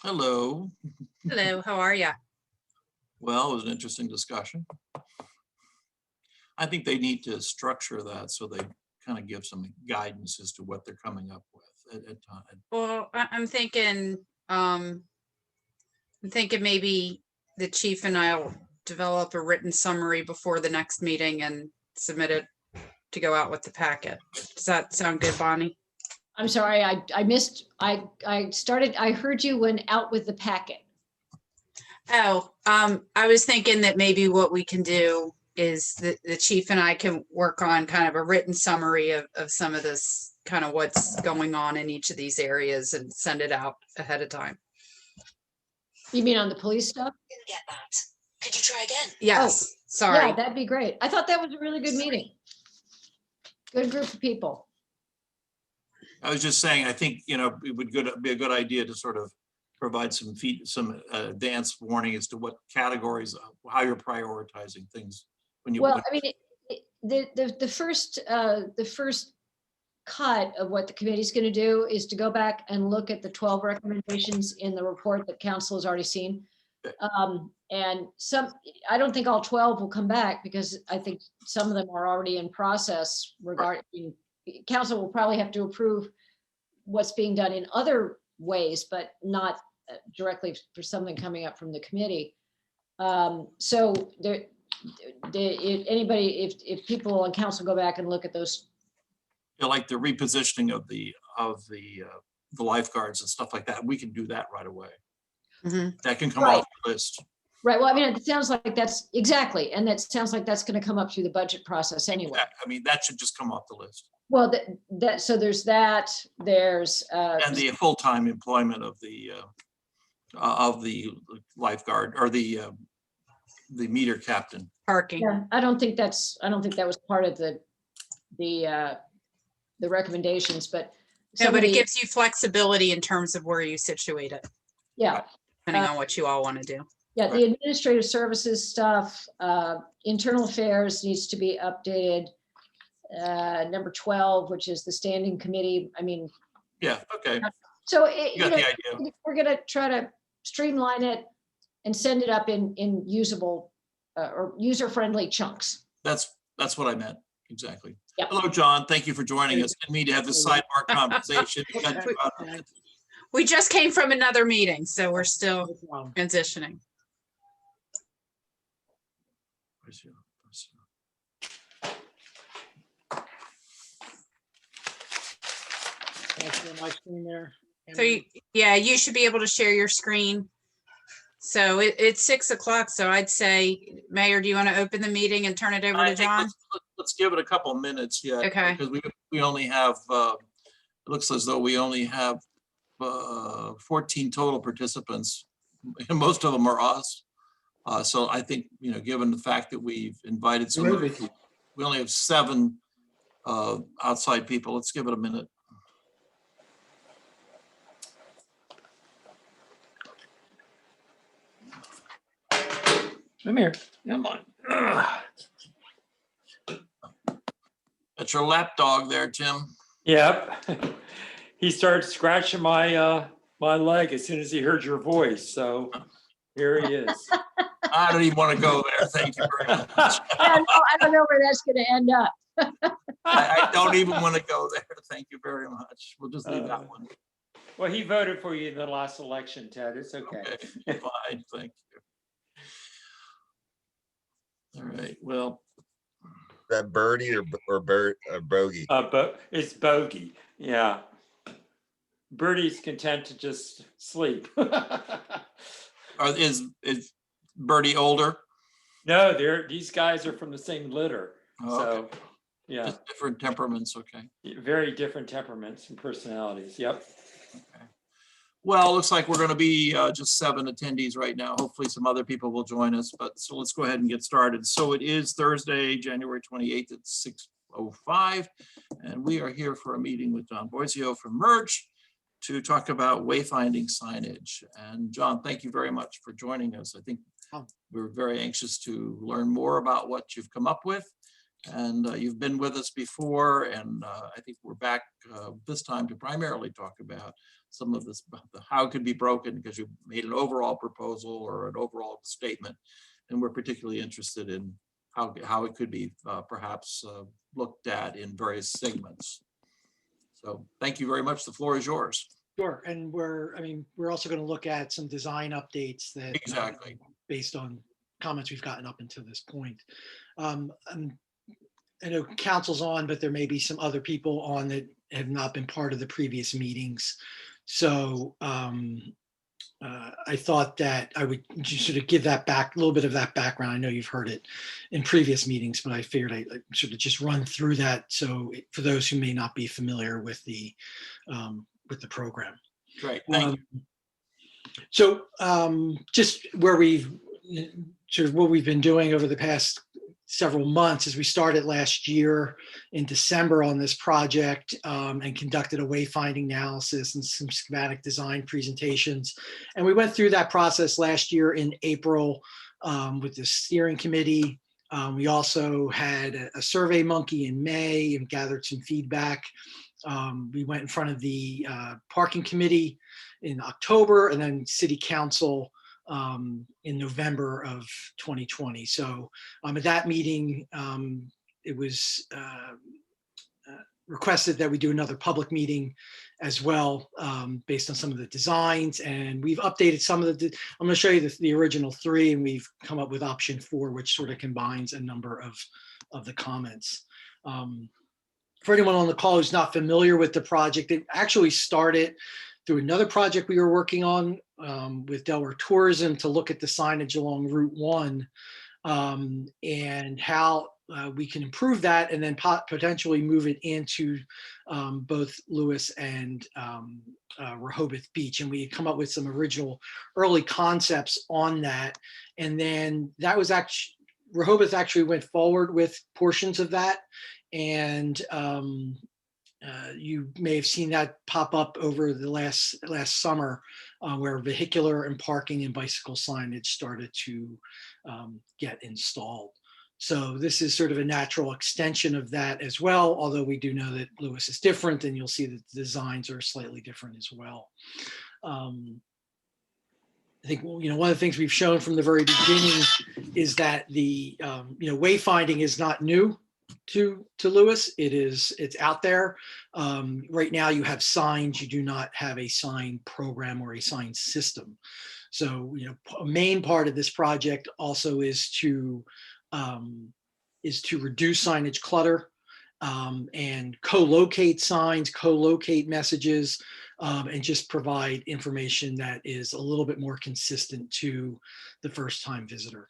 Hello. Hello, how are you? Well, it was an interesting discussion. I think they need to structure that so they kind of give some guidance as to what they're coming up with at time. Well, I'm thinking maybe the chief and I'll develop a written summary before the next meeting and submit it to go out with the packet. Does that sound good, Bonnie? I'm sorry, I missed, I heard you went out with the packet. Oh, I was thinking that maybe what we can do is the chief and I can work on kind of a written summary of some of this, kind of what's going on in each of these areas and send it out ahead of time. You mean on the police stuff? Didn't get that. Could you try again? Yes, sorry. Yeah, that'd be great. I thought that was a really good meeting. Good group of people. I was just saying, I think, it would be a good idea to sort of provide some advance warning as to what categories, how you're prioritizing things when you. Well, I mean, the first cut of what the committee's going to do is to go back and look at the 12 recommendations in the report that council has already seen. Okay. And I don't think all 12 will come back because I think some of them are already in process regarding, council will probably have to approve what's being done in other ways, but not directly for something coming up from the committee. So if people on council go back and look at those, Like the repositioning of the lifeguards and stuff like that, we can do that right away. Mhm. That can come Right. off the list. right? Well, I mean, it sounds like that's exactly, and that sounds like that's going to come up through the budget process anyway. I mean, that should just come off the list. Well, so there's that, there's, And the full-time employment of the lifeguard or the meter captain. Parking. yeah, I don't think that was part of the recommendations, but. No, but it somebody- gives you flexibility in terms of where you situate it, Yeah, depending on what you all want to do. yeah, the administrative services stuff, internal affairs needs to be updated. Number 12, which is the standing committee, I mean, Yeah, okay, so you got the idea. we're gonna try to streamline it and send it up in usable or user-friendly chunks. That's what I meant, exactly. Yep. Hello, John, thank you for joining us. Didn't mean to have this sidebar conversation. We got you out of it. We just came from another meeting, so we're still transitioning. My screen there. So yeah, you should be able to share your screen. So it's 6 o'clock. So I'd say, Mayor, do you want to open the meeting and turn it over I to think John? let's give it a couple minutes yet. Okay. Because we only have, it looks as though we only have 14 total participants. And most of them are us. So I think, given the fact that we've invited some, we only have 7 outside people. Let's give it a minute. Come here, come on. That's your lap dog there, Tim. Yep. He started scratching my my leg as soon as he heard your voice. So here he is. I don't even want to go there. Thank you very much. I don't know where that's gonna end up. I don't even want to go there. Thank you very much. We'll just leave that one. Well, he voted for you in the last election, Ted. It's okay. Okay, fine, thank you. All right, well, That birdie or bird bogey? But it's bogey. Yeah. Birdie's content to just sleep. is Bertie older? No, these guys are from the same litter. Oh, So okay. yeah, Just different temperaments, okay. very different temperaments and personalities. Yep. Okay. Well, it looks like we're going to be just 7 attendees right now. Hopefully some other people will join us, but so let's go ahead and get started. So it is Thursday, January 28th at 6:05, and we are here for a meeting with John Boisio from Merge to talk about wayfinding signage. And John, thank you very much for joining us. I think we're very anxious to learn more about what you've come up with. And you've been with us before, and I think we're back this time to primarily talk about some of this, how it could be broken, because you made an overall proposal or an overall statement. And we're particularly interested in how it could be perhaps looked at in various segments. So thank you very much. The floor is yours. Sure, and we're also going to look at some design updates that Exactly. based on comments we've gotten up until this point. I know council's on, but there may be some other people on that have not been part of the previous meetings. So I thought that I would just sort of give that back, a little bit of that background. I know you've heard it in previous meetings, but I figured I sort of just run through that. So for those who may not be familiar with the program. Great, thank you. So just where we've sort of what we've been doing over the past several months is we started last year in December on this project and conducted a wayfinding analysis and some schematic design presentations. And we went through that process last year in April with the steering committee. We also had a survey monkey in May and gathered some feedback. We went in front of the parking committee in October, and then city council in November of 2020. So at that meeting, it was requested that we do another public meeting as well, based on some of the designs. And we've updated some of the, I'm going to show you the original 3, and we've come up with option 4, which sort of combines a number of the comments. For anyone on the call who's not familiar with the project, it actually started through another project we were working on with Delaware Tourism to look at the signage along Route 1 and how we can improve that, and then potentially move it into both Lewis and Rehoboth Beach. And we had come up with some original early concepts on that. And then that was actually, Rehoboth actually went forward with portions of that. And you may have seen that pop up over the last summer, where vehicular and parking and bicycle signage started to get installed. So this is sort of a natural extension of that as well, although we do know that Lewis is different, and you'll see that the designs are slightly different as well. I think, one of the things we've shown from the very beginning is that the wayfinding is not new to Lewis. It's out there. Right now you have signs, you do not have a sign program or a sign system. So, a main part of this project also is to reduce signage clutter and co-locate signs, co-locate messages, and just provide information that is a little bit more consistent to the first-time visitor.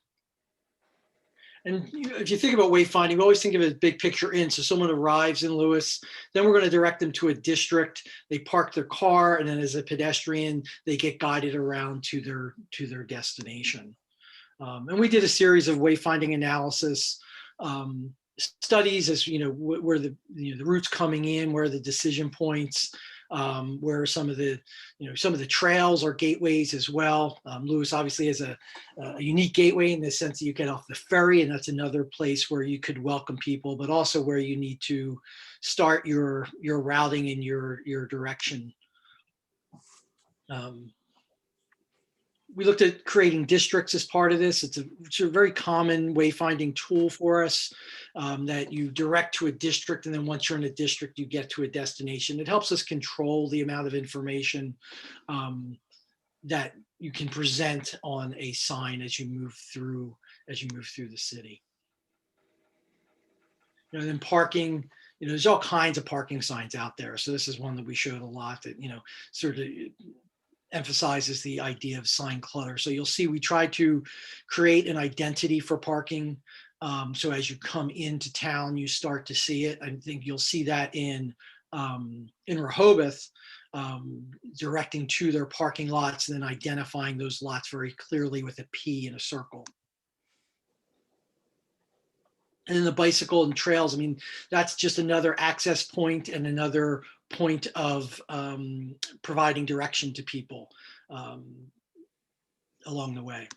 And if you think about wayfinding, we always think of it as big picture in. So someone arrives in Lewis, then we're going to direct them to a district. They park their car, and then as a pedestrian, they get guided around to their destination. And we did a series of wayfinding analysis studies, as where the routes coming in, where are the decision points, where some of the trails or gateways as well. Lewis obviously has a unique gateway in the sense that you get off the ferry, and that's another place where you could welcome people, but also where you need to start your routing and your direction. We looked at creating districts as part of this. It's a very common wayfinding tool for us, that you direct to a district, and then once you're in a district, you get to a destination. It helps us control the amount of information that you can present on a sign as you move through the city. And then parking, there's all kinds of parking signs out there. So this is one that we showed a lot that, sort of emphasizes the idea of sign clutter. So you'll see we try to create an identity for parking. So as you come into town, you start to see it. I think you'll see that in Rehoboth, directing to their parking lots and then identifying those lots very clearly with a P in a circle. And then the bicycle and trails, that's just another access point and another point of providing direction to people along the way.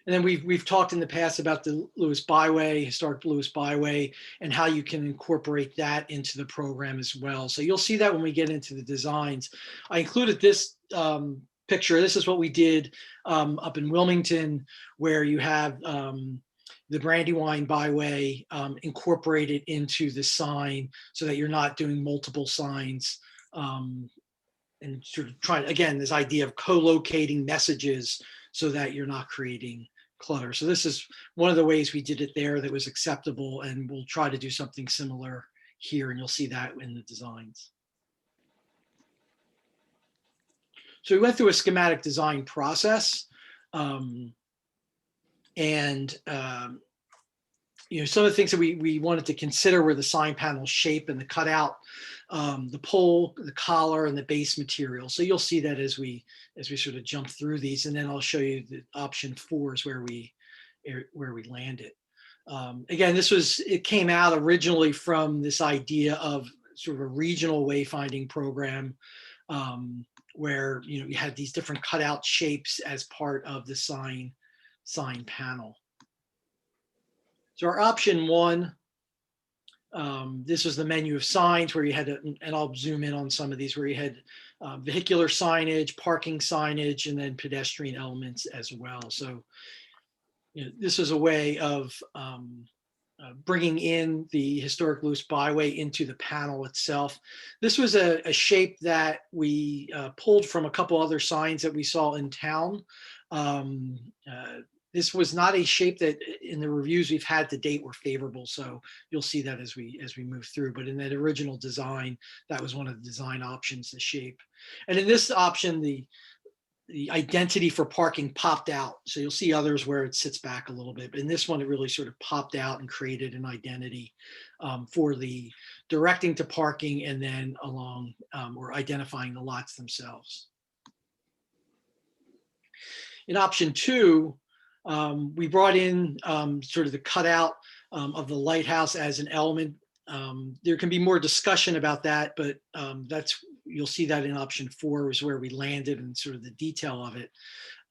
And then we've talked in the past about the Lewis Byway, historic Lewis Byway, and how you can incorporate that into the program as well. So you'll see that when we get into the designs. I included this picture. This is what we did up in Wilmington, where you have the Brandywine Byway incorporated into the sign so that you're not doing multiple signs and sort of trying, again, this idea of co-locating messages so that you're not creating clutter. So this is one of the ways we did it there that was acceptable, and we'll try to do something similar here, and you'll see that in the designs. So we went through a schematic design process, you know, some of the things that we wanted to consider were the sign panel shape and the cutout, the pole, the collar, and the base material. So you'll see that as we sort of jump through these, and then I'll show you the option 4 is where we landed. Again, it came out originally from this idea of sort of a regional wayfinding program, where you had these different cutout shapes as part of the sign panel. So our option 1, this was the menu of signs where you had to, and I'll zoom in on some of these, where you had vehicular signage, parking signage, and then pedestrian elements as well. So this was a way of bringing in the historic Lewis Byway into the panel itself. This was a shape that we pulled from a couple other signs that we saw in town. This was not a shape that in the reviews we've had to date were favorable. So you'll see that as we move through, but in that original design, that was one of the design options, the shape. And in this option, the identity for parking popped out. So you'll see others where it sits back a little bit, but in this one, it really sort of popped out and created an identity for the directing to parking and then along or identifying the lots themselves. In option 2, we brought in sort of the cutout of the lighthouse as an element. There can be more discussion about that, but you'll see that in option 4 is where we landed and sort of the detail of it.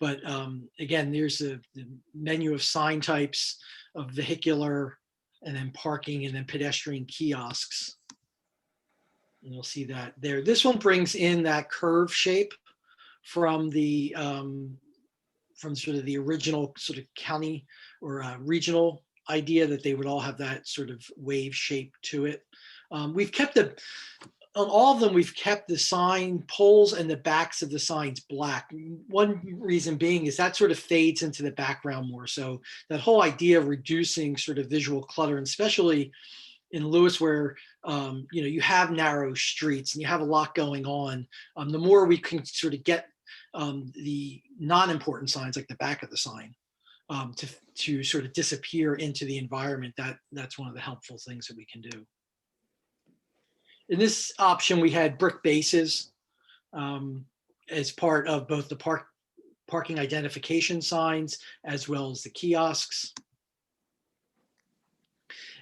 But again, there's the menu of sign types of vehicular and then parking and then pedestrian kiosks. And you'll see that there. This one brings in that curve shape from the from sort of the original sort of county or regional idea that they would all have that sort of wave shape to it. We've kept on all of them, we've kept the sign poles and the backs of the signs black. One reason being is that sort of fades into the background more. So that whole idea of reducing sort of visual clutter, and especially in Lewis where you have narrow streets and you have a lot going on, the more we can sort of get the non-important signs like the back of the sign to sort of disappear into the environment, that's one of the helpful things that we can do. In this option, we had brick bases as part of both the parking identification signs as well as the kiosks.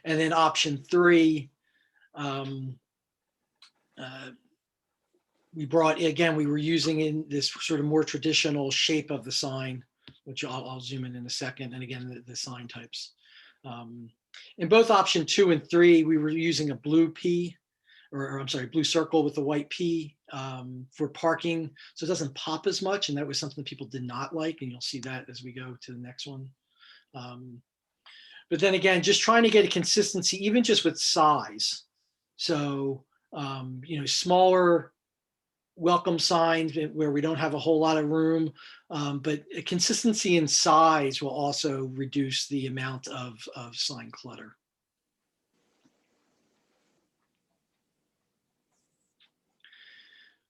And then option 3, we brought, again, we were using in this sort of more traditional shape of the sign, which I'll zoom in a second. And again, the sign types. In both option 2 and 3, we were using a blue P, or I'm sorry, blue circle with a white P for parking. So it doesn't pop as much. And that was something people did not like. And you'll see that as we go to the next one. But then again, just trying to get a consistency, even just with size. So, smaller welcome signs where we don't have a whole lot of room, but a consistency in size will also reduce the amount of sign clutter.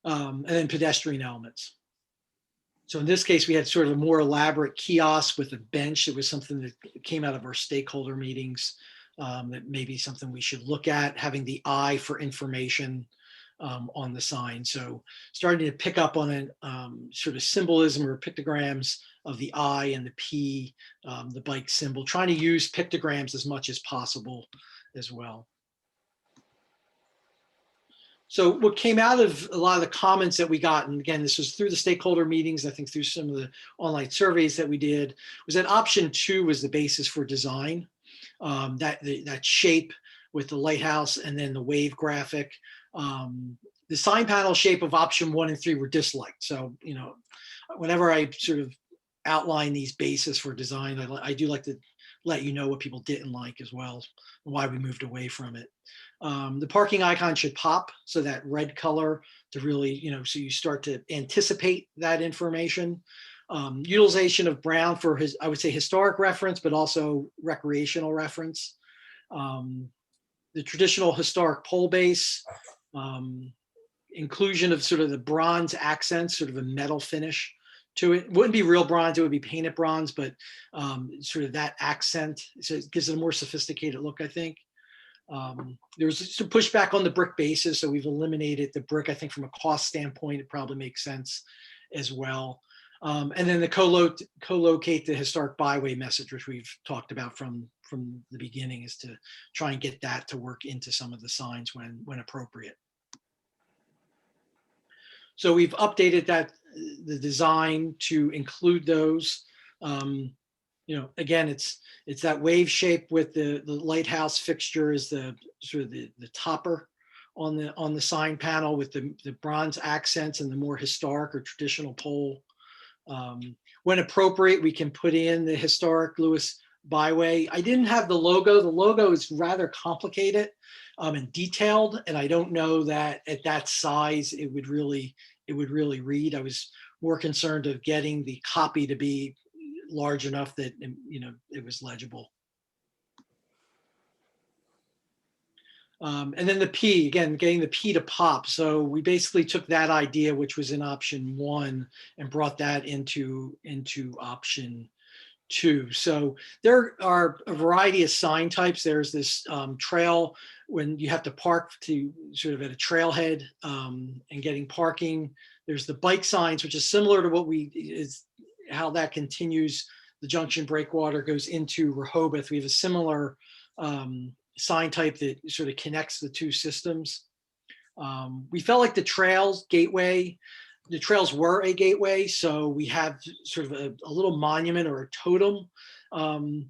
And then pedestrian elements. So in this case, we had sort of a more elaborate kiosk with a bench. It was something that came out of our stakeholder meetings that may be something we should look at, having the eye for information on the sign. So starting to pick up on a sort of symbolism or pictograms of the I and the P, the bike symbol, trying to use pictograms as much as possible as well. So what came out of a lot of the comments that we got, and again, this was through the stakeholder meetings, I think through some of the online surveys that we did, was that option 2 was the basis for design. That shape with the lighthouse and then the wave graphic. The sign panel shape of option 1 and 3 were disliked. So, you know, whenever I sort of outline these bases for design, I do like to let you know what people didn't like as well, and why we moved away from it. The parking icon should pop, so that red color to really, you know, so you start to anticipate that information. Utilization of brown for his, I would say, historic reference, but also recreational reference. The traditional historic pole base, inclusion of sort of the bronze accents, sort of a metal finish to it. It wouldn't be real bronze, it would be painted bronze, but sort of that accent, so it gives it a more sophisticated look, I think. There's some pushback on the brick bases, so we've eliminated the brick. I think from a cost standpoint, it probably makes sense as well. And then the co-locate the historic byway message, which we've talked about from the beginning, is to try and get that to work into some of the signs when appropriate. So we've updated the design to include those. You know, again, it's that wave shape with the lighthouse fixture is the sort of the topper on the sign panel, with the bronze accents and the more historic or traditional pole. When appropriate, we can put in the historic Lewis byway. I didn't have the logo. The logo is rather complicated and detailed, and I don't know that at that size it would really read. I was more concerned of getting the copy to be large enough that, you know, it was legible. And then the P, again, getting the P to pop. So we basically took that idea, which was in option 1, and brought that into option 2. So there are a variety of sign types. There's this trail when you have to park to sort of at a trailhead and getting parking. There's the bike signs, which is similar to how that continues. The junction breakwater goes into Rehoboth. We have a similar sign type that sort of connects the two systems. We felt like the trails were a gateway, so we have sort of a little monument or a totem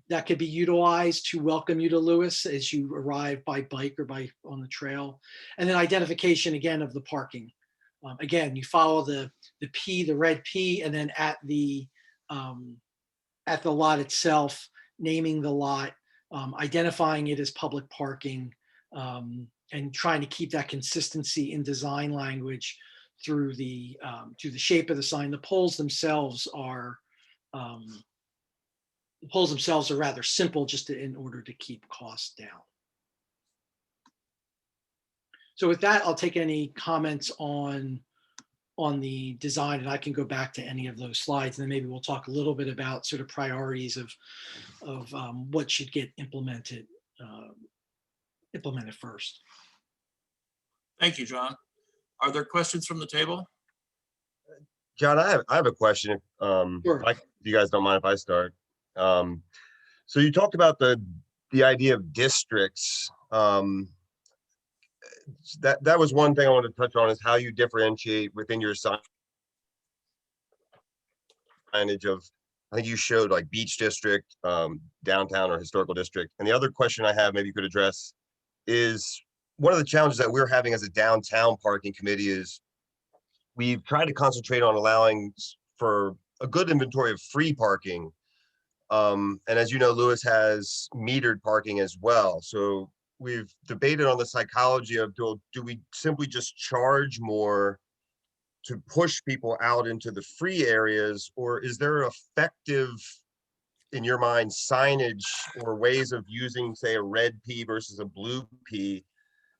that could be utilized to welcome you to Lewis as you arrive by bike or on the trail. And then identification again of the parking. Again, you follow the P, the red P, and then at the lot itself, naming the lot, identifying it as public parking, and trying to keep that consistency in design language through the shape of the sign. The poles themselves are rather simple, just in order to keep costs down. So with that, I'll take any comments on the design, and I can go back to any of those slides, and then maybe we'll talk a little bit about sort of priorities of what should get implemented first. Thank you, John. Are there questions from the table? John, I have a question. Sure. If you guys don't mind if I start. So you talked about the idea of districts. That was one thing I wanted to touch on, is how you differentiate within your signage of, I think you showed like beach district, downtown or historical district. And the other question I have, maybe you could address, is one of the challenges that we're having as a downtown parking committee is we've tried to concentrate on allowing for a good inventory of free parking. And as you know, Lewis has metered parking as well. So we've debated on the psychology of, do we simply just charge more to push people out into the free areas, or is there effective, in your mind, signage or ways of using, say, a red P versus a blue P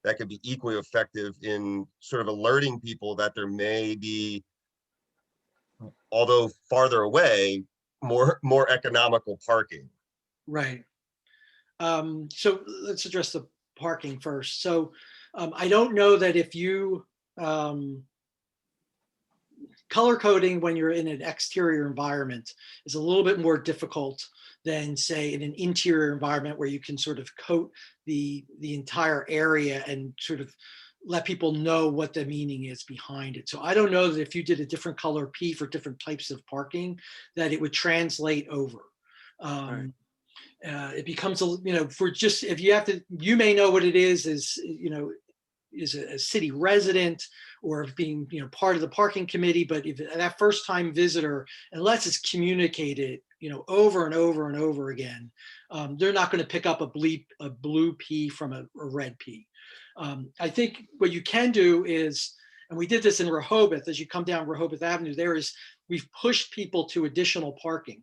that could be equally effective in sort of alerting people that there may be, although farther away, more economical parking? Right. So let's address the parking first. So I don't know that if you color coding when you're in an exterior environment is a little bit more difficult than, say, in an interior environment where you can sort of coat the entire area and sort of let people know what the meaning is behind it. So I don't know that if you did a different color P for different types of parking, that it would translate over. It becomes, for just, if you have to, you may know what it is, is a city resident or being, part of the parking committee, but if that first time visitor, unless it's communicated, over and over and over again, they're not going to pick up a blue P from a red P. I think what you can do is, and we did this in Rehoboth, as you come down Rehoboth Avenue, we've pushed people to additional parking.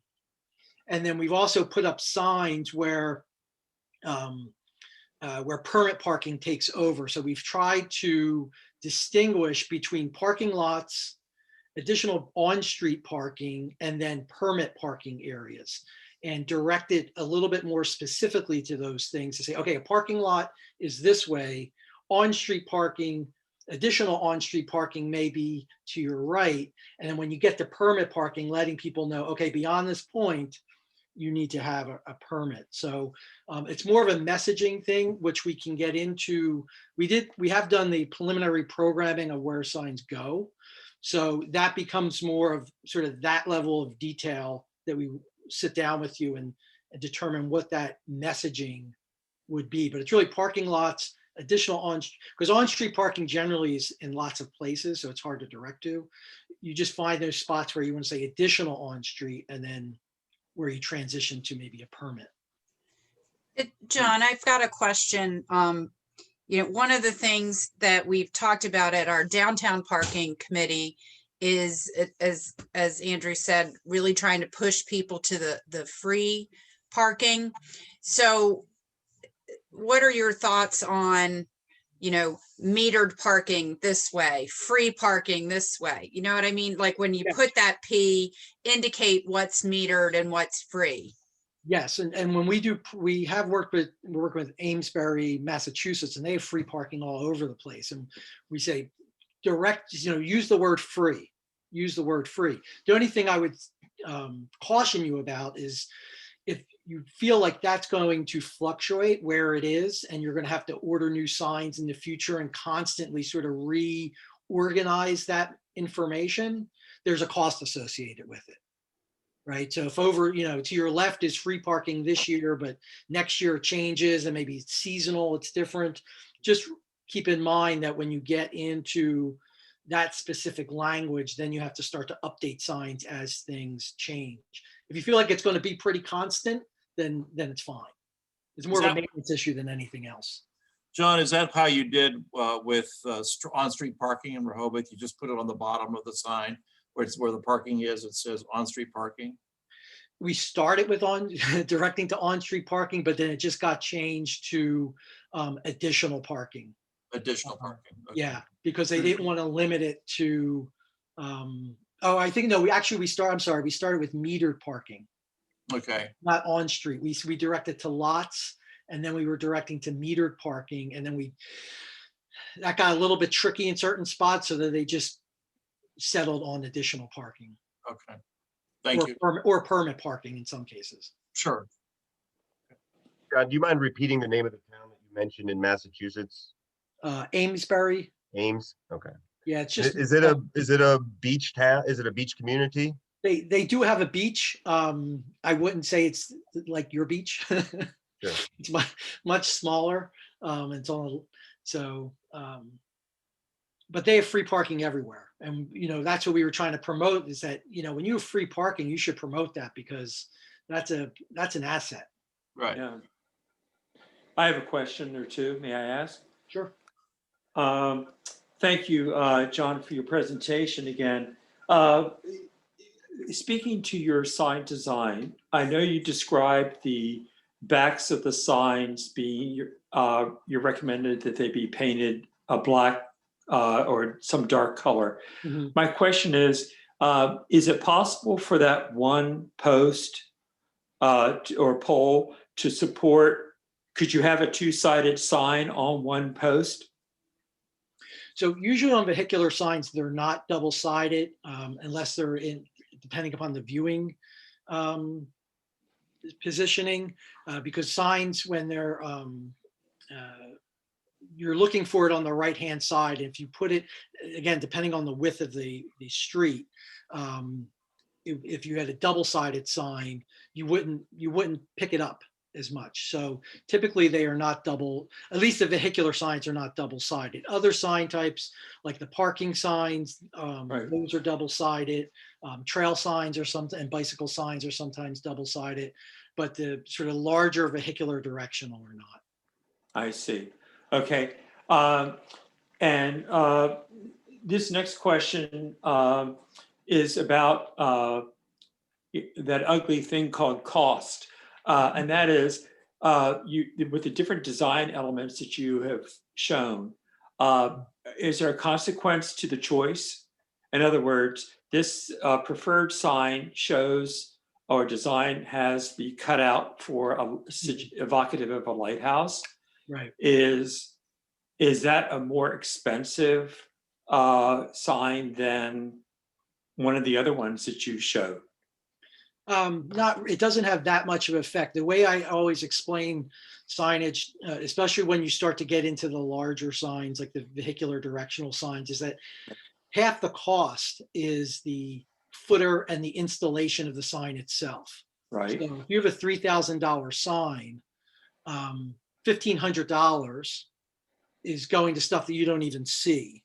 And then we've also put up signs where permit parking takes over. So we've tried to distinguish between parking lots, additional on-street parking, and then permit parking areas, and direct it a little bit more specifically to those things to say, okay, a parking lot is this way, on-street parking, additional on-street parking may be to your right. And then when you get to permit parking, letting people know, okay, beyond this point, you need to have a permit. So it's more of a messaging thing, which we can get into. We have done the preliminary programming of where signs go. So that becomes more of sort of that level of detail that we sit down with you and determine what that messaging would be. But it's really parking lots, additional because on-street parking generally is in lots of places, so it's hard to direct to. You just find those spots where you want to say additional on-street, and then where you transition to maybe a permit. John, I've got a question. One of the things that we've talked about at our downtown parking committee is, as Andrew said, really trying to push people to the free parking. So what are your thoughts on, metered parking this way, free parking this way? You know what I mean? Like when you put that P, indicate what's metered and what's free. Yes, and when we have worked with Amesbury, Massachusetts, and they have free parking all over the place. And we say, use the word free. Use the word free. The only thing I would caution you about is if you feel like that's going to fluctuate where it is, and you're going to have to order new signs in the future and constantly sort of reorganize that information, there's a cost associated with it. Right. So if over, to your left is free parking this year, but next year it changes and maybe it's seasonal, it's different. Just keep in mind that when you get into that specific language, then you have to start to update signs as things change. If you feel like it's going to be pretty constant, then it's fine. It's more of a maintenance issue than anything else. John, is that how you did with on-street parking in Rehoboth? You just put it on the bottom of the sign where the parking is, it says on-street parking? We started with directing to on-street parking, but then it just got changed to additional parking. Additional parking. Okay. Yeah, because they didn't want to limit it to, I think, no, we started with metered parking. Okay. Not on-street. We directed to lots, and then we were directing to metered parking, and then that got a little bit tricky in certain spots, so that they just settled on additional parking. Okay. Thank you. Or permit parking in some cases. Sure. Do you mind repeating the name of the town that you mentioned in Massachusetts? Amesbury. Ames. Okay. Yeah, it's just. Is it a beach town? Is it a beach community? They do have a beach. I wouldn't say it's like your beach. Sure. It's much smaller. But they have free parking everywhere. And, that's what we were trying to promote, is that, when you have free parking, you should promote that, because that's an asset. Right. Yeah. I have a question or two. May I ask? Sure. Thank you, John, for your presentation again. Speaking to your sign design, I know you described the backs of the signs being, you recommended that they be painted a black or some dark color. Mm-hmm. My question is it possible for that one post or pole to support, could you have a two-sided sign on one post? So usually on vehicular signs, they're not double-sided unless they're depending upon the viewing positioning, because signs, when they're you're looking for it on the right-hand side. If you put it, again, depending on the width of the street, if you had a double-sided sign, you wouldn't pick it up as much. So typically they are not double, at least the vehicular signs are not double-sided. Other sign types, like the parking signs, Right. those are double-sided. Trail signs are and bicycle signs are sometimes double-sided, but the sort of larger vehicular directional are not. I see. Okay. And this next question is about that ugly thing called cost. And that is, with the different design elements that you have shown, is there a consequence to the choice? In other words, this preferred sign shows, or design has the cutout for evocative of a lighthouse. Right. Is that a more expensive sign than one of the other ones that you showed? It doesn't have that much of an effect. The way I always explain signage, especially when you start to get into the larger signs, like the vehicular directional signs, is that half the cost is the footer and the installation of the sign itself. Right. So if you have a $3,000 sign, $1,500 is going to stuff that you don't even see.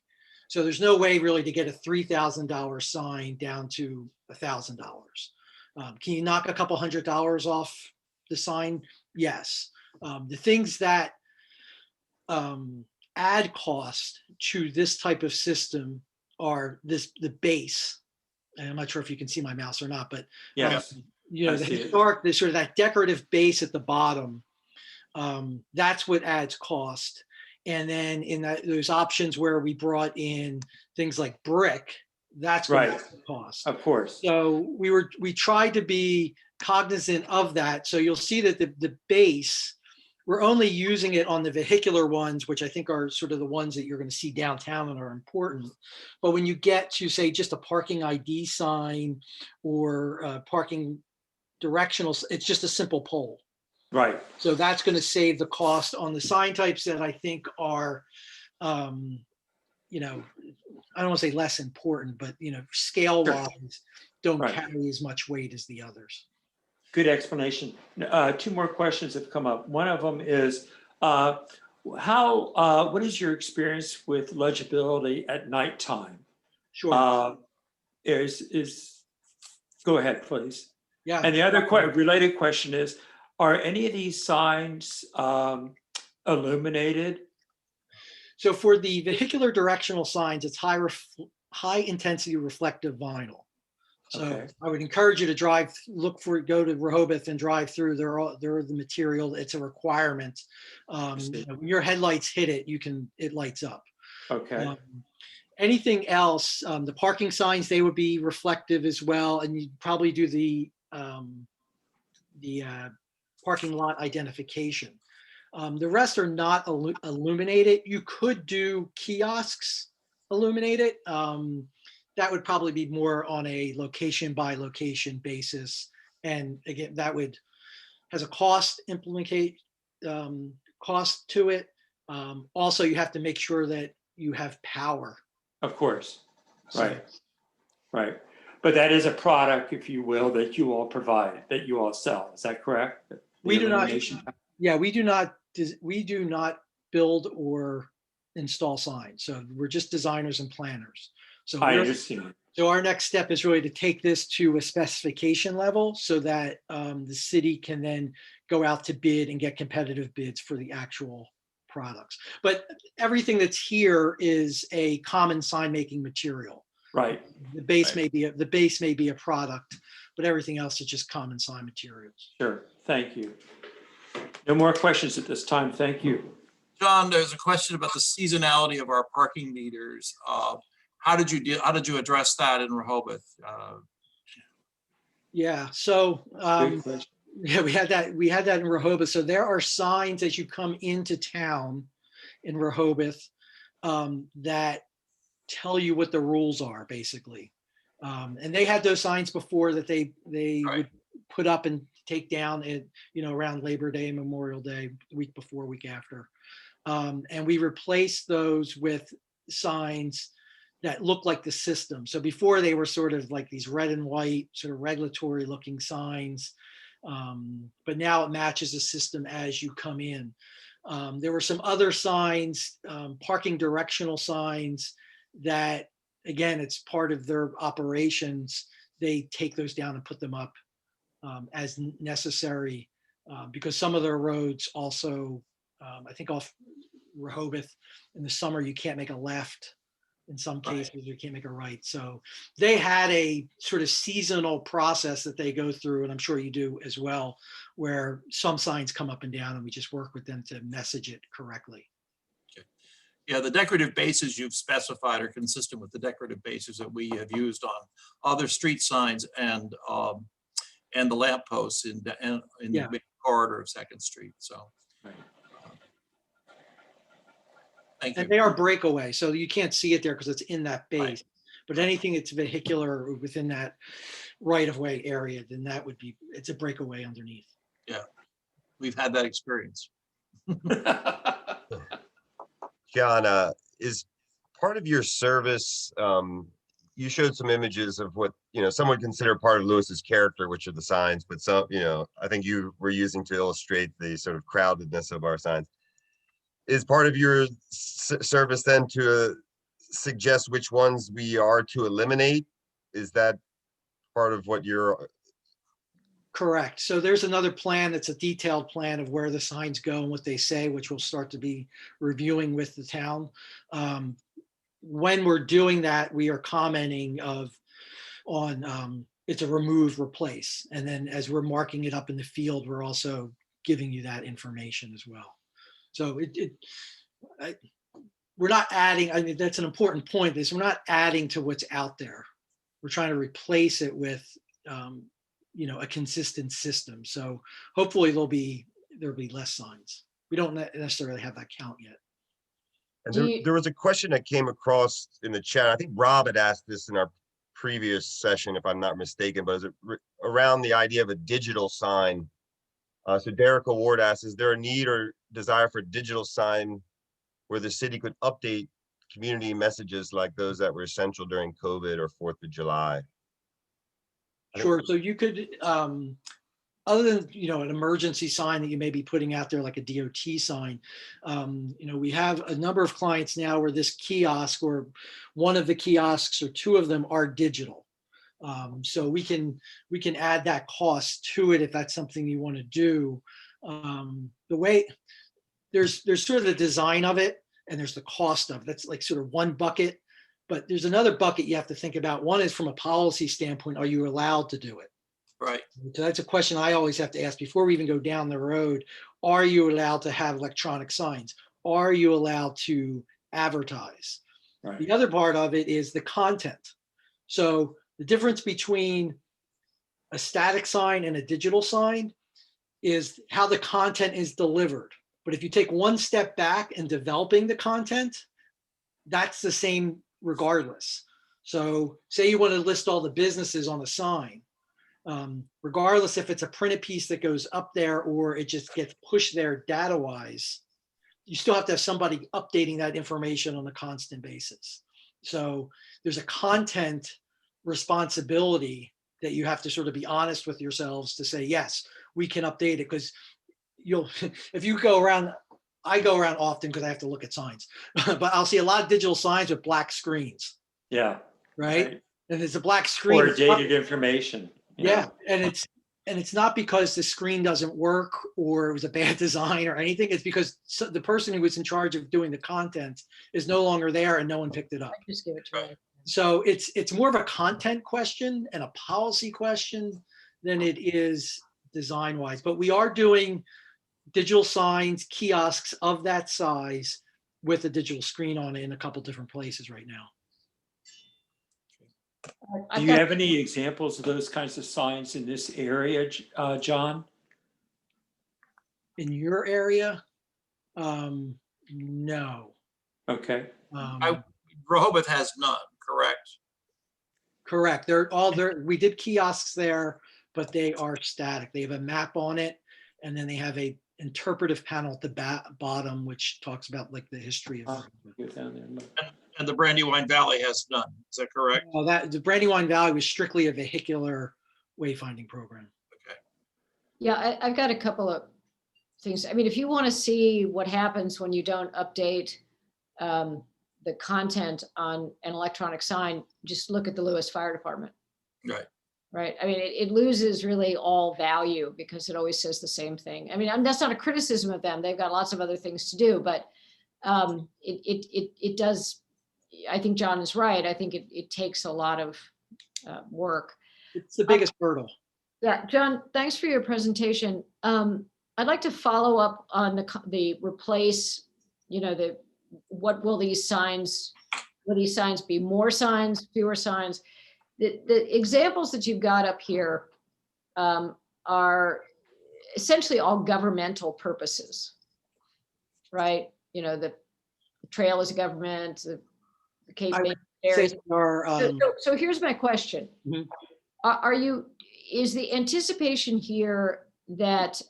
So there's no way really to get a $3,000 sign down to $1,000. Can you knock a couple $100 off the sign? Yes. The things that add cost to this type of system are the base. And I'm not sure if you can see my mouse or not, but Yes. the historic, the sort of that decorative base at the bottom, that's what adds cost. And then in those options where we brought in things like brick, that's what Right. adds the cost. Of course. So we tried to be cognizant of that. So you'll see that the base, we're only using it on the vehicular ones, which I think are sort of the ones that you're going to see downtown and are important. But when you get to, say, just a parking ID sign or parking directional, it's just a simple pole. Right. So that's going to save the cost on the sign types that I think are, I don't want to say less important, but scale wise, don't Right. carry as much weight as the others. Good explanation. Two more questions have come up. One of them is, what is your experience with legibility at nighttime? Sure. Go ahead, please. Yeah. And the other related question is, are any of these signs illuminated? So for the vehicular directional signs, it's high intensity reflective vinyl. So Okay. I would encourage you to go to Rehoboth and drive through. They're the material. It's a requirement. When your headlights hit it, it lights up. Okay. Anything else, the parking signs, they would be reflective as well. And you'd probably do the parking lot identification. The rest are not illuminated. You could do kiosks illuminated. That would probably be more on a location by location basis. And again, has a cost cost to it. Also, you have to make sure that you have power. Of course. So- Right. Right. But that is a product, if you will, that you all provide, that you all sell. Is that correct? The We do not. illumination? Yeah, we do not build or install signs. So we're just designers and planners. So I understand. So our next step is really to take this to a specification level so that the city can then go out to bid and get competitive bids for the actual products. But everything that's here is a common sign making material. Right. The base may be a product, but everything else is just common sign materials. Sure. Thank you. No more questions at this time. Thank you. John, there's a question about the seasonality of our parking meters. How did you address that in Rehoboth? Yeah, so Good question. yeah, we had that in Rehoboth. So there are signs as you come into town in Rehoboth that tell you what the rules are, basically. And they had those signs before that they Right. would put up and take down at around Labor Day, Memorial Day, week before, week after. And we replaced those with signs that look like the system. So before they were sort of like these red and white sort of regulatory looking signs. But now it matches the system as you come in. There were some other signs, parking directional signs that, again, it's part of their operations. They take those down and put them up as necessary because some of their roads also, I think off Rehoboth in the summer, you can't make a left. In some cases, you can't make a right. So they had a sort of seasonal process that they go through, and I'm sure you do as well, where some signs come up and down and we just work with them to message it correctly. Yeah, the decorative bases you've specified are consistent with the decorative bases that we have used on other street signs and the lamp posts in Yeah. the main corridor of Second Street. So Right. thank you. And they are breakaway, so you can't see it there because it's in that Right. base. But anything that's vehicular or within that right-of-way area, then that would be, it's a breakaway underneath. We've had that experience. John, is part of your service, you showed some images of what, some would consider part of Lewis's character, which are the signs, but some, I think you were using to illustrate the sort of crowdedness of our signs. Is part of your service then to suggest which ones we are to eliminate? Is that part of what you're? Correct. So there's another plan that's a detailed plan of where the signs go and what they say, which we'll start to be reviewing with the town. When we're doing that, we are commenting on it's a remove, replace. And then as we're marking it up in the field, we're also giving you that information as well. So we're not adding, I mean, that's an important point, is we're not adding to what's out there. We're trying to replace it with a consistent system. So hopefully there'll be less signs. We don't necessarily have that count yet. And there was a question that came across in the chat. I think Rob had asked this in our previous session, if I'm not mistaken, but is it around the idea of a digital sign? So Derek Award asks, is there a need or desire for a digital sign where the city could update community messages like those that were essential during COVID or 4th of July? Sure. So you could, other than, an emergency sign that you may be putting out there, like a DOT sign, we have a number of clients now where this kiosk or one of the kiosks or two of them are digital. So we can add that cost to it if that's something you want to do. The way there's sort of the design of it and there's the cost of it. That's like sort of one bucket. But there's another bucket you have to think about. One is from a policy standpoint, are you allowed to do it? Right. So that's a question I always have to ask before we even go down the road. Are you allowed to have electronic signs? Are you allowed to advertise? Right. The other part of it is the content. So the difference between a static sign and a digital sign is how the content is delivered. But if you take one step back in developing the content, that's the same regardless. So say you want to list all the businesses on a sign, regardless if it's a printed piece that goes up there or it just gets pushed there data wise, you still have to have somebody updating that information on a constant basis. So there's a content responsibility that you have to sort of be honest with yourselves to say, yes, we can update it, because if you go around, I go around often because I have to look at signs, but I'll see a lot of digital signs with black screens. Yeah. Right. And there's a black screen. Or dated information. Yeah. And it's not because the screen doesn't work or it was a bad design or anything. It's because the person who was in charge of doing the content is no longer there and no one picked it up. Just give it to me. So it's more of a content question and a policy question than it is design wise. But we are doing digital signs, kiosks of that size with a digital screen on it in a couple different places right now. Do you have any examples of those kinds of signs in this area, John? In your area? No. Okay. Rehoboth has none, correct? Correct. They're all there. We did kiosks there, but they are static. They have a map on it, and then they have a interpretive panel at the bottom, which talks about like the history of. Go down there and look. And the Brandywine Valley has none. Is that correct? Well, that the Brandywine Valley was strictly a vehicular wayfinding program. Yeah, I've got a couple of things. I mean, if you want to see what happens when you don't update the content on an electronic sign, just look at the Lewis Fire Department. Right. Right. I mean, it loses really all value because it always says the same thing. I mean, that's not a criticism of them. They've got lots of other things to do, but it does. I think John is right. I think it takes a lot of work. It's the biggest hurdle. Yeah, John, thanks for your presentation. I'd like to follow up on the replace, what will these signs be? More signs, fewer signs? The examples that you've got up here are essentially all governmental purposes, right? The trail is a government, the Cape I May would area. say our, So here's my question. Mhm. Is the anticipation here that